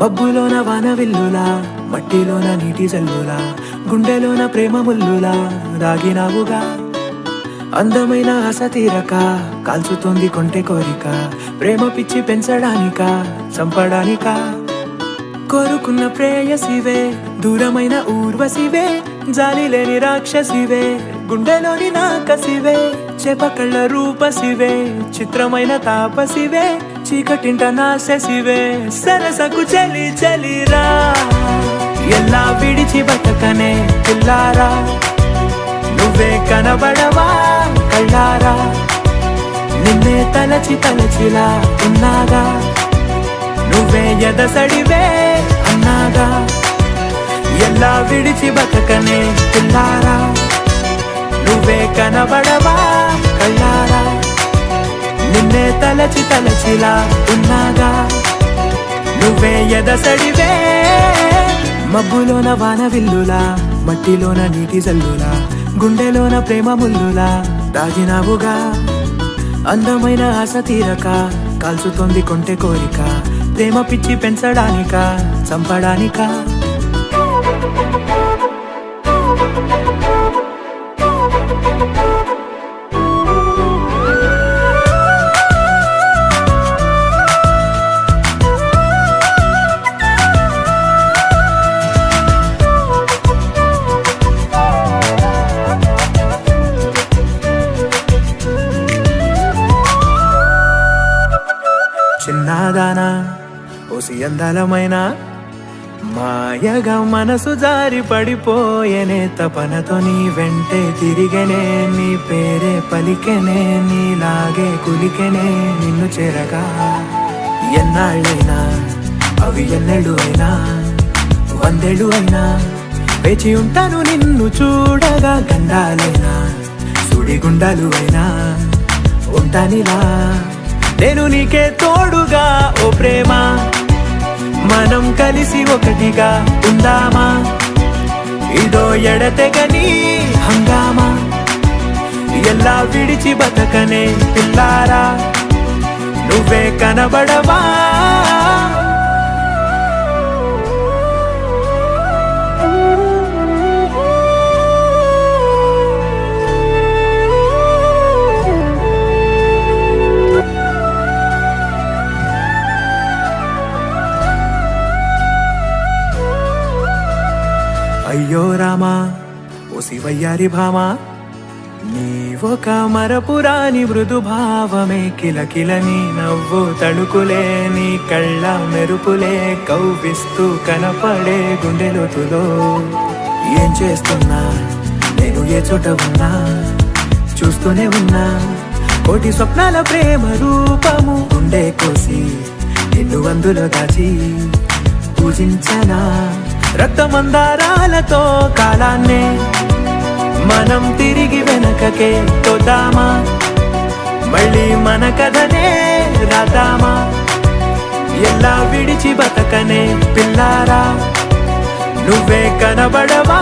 మబ్బులోన వాన విల్లులా, మట్టిలోన నీటి జల్లులా, గుండెలోన ప్రేమ ముల్లులా దాగినావుగా. అందమైన ఆశ తీరక కాల్చుతోంది కొంటె కోరిక, ప్రేమ పిచ్చి పెంచడానిక చంపడానిక. కోరుకున్న ప్రేయసివే, దూరమైన ఊర్వశివే, జాలి లేని రాక్షసివే, గుండెలోని నాకసివే, చేపకళ్ళ రూపసివే, చిత్రమైన తాపసివే, చీకటింట నాశసివే, సరసకు చలి చలిరా. ఎలా విడిచి బతకనే పిల్లారా, నువ్వే కనబడవా కళ్ళారా, నిన్నే తలచి తలచిలా ఉన్నాగా, నువ్వే ఎదసడివే అన్నాగా. ఎలా విడిచి బతకనే పిల్లారా, నువ్వే కనబడవా కళ్ళారా, నిన్నే తలచి తలచిలా ఉన్నాగా, నువ్వే ఎదసడివే. మబ్బులోన వాన విల్లులా, మట్టిలోన నీటి జల్లులా, గుండెలోన ప్రేమ ముల్లులా దాగినావుగా. అందమైన ఆశ తీరక కాల్చుతోంది కొంటె కోరిక, ప్రేమ పిచ్చి పెంచడానిక చంపడానిక. చిన్నదానా ఓసి అందలమైన, మాయగా మనసు జారి పడిపోయేనే, తపనతో నీ వెంటే తిరిగనే, నీ పేరే పలికెనే, నీలాగే కులికెనే నిన్ను చేరగా. ఎన్నాళ్ళైనా అవి ఎన్నెళ్ళు అయినా, 100 ఏళ్ళు అయినా వేచి ఉంటాను నిన్ను చూడగా. గండాలైనా సుడిగుండాలు అయినా ఉంటానిలా, నేను నీకే తోడుగా. ఓ ప్రేమ, మనం కలిసి ఒకటిగా ఉందామా, ఇదో ఎడతెగని హంగామా. ఎలా విడిచి బతకనే పిల్లారా, నువ్వే కనబడవా. అయ్యో రామా ఓ శివయ్యారి భామా, నీవొక మరపురాని మృదు భావమే, కిలకిలని నవ్వు తడుకులే, నీ కళ్ళ మెరుపులే కవ్విస్తూ కనపడే గుండెలోతులో. ఏం చేస్తున్నా నేను ఏ చోట ఉన్నా, చూస్తూనే ఉన్నా కోటి స్వప్నాల ప్రేమ రూపము. గుండె కోసి నిన్ను అందులో దాచి పూజించనా, రక్తమందారాలతో కాలాన్నే మనం తిరిగి వెనకకే తోద్దామా, మళ్ళీ మన కథనే రాద్దామా. ఎలా విడిచి బతకనే పిల్లారా, నువ్వే కనబడవా.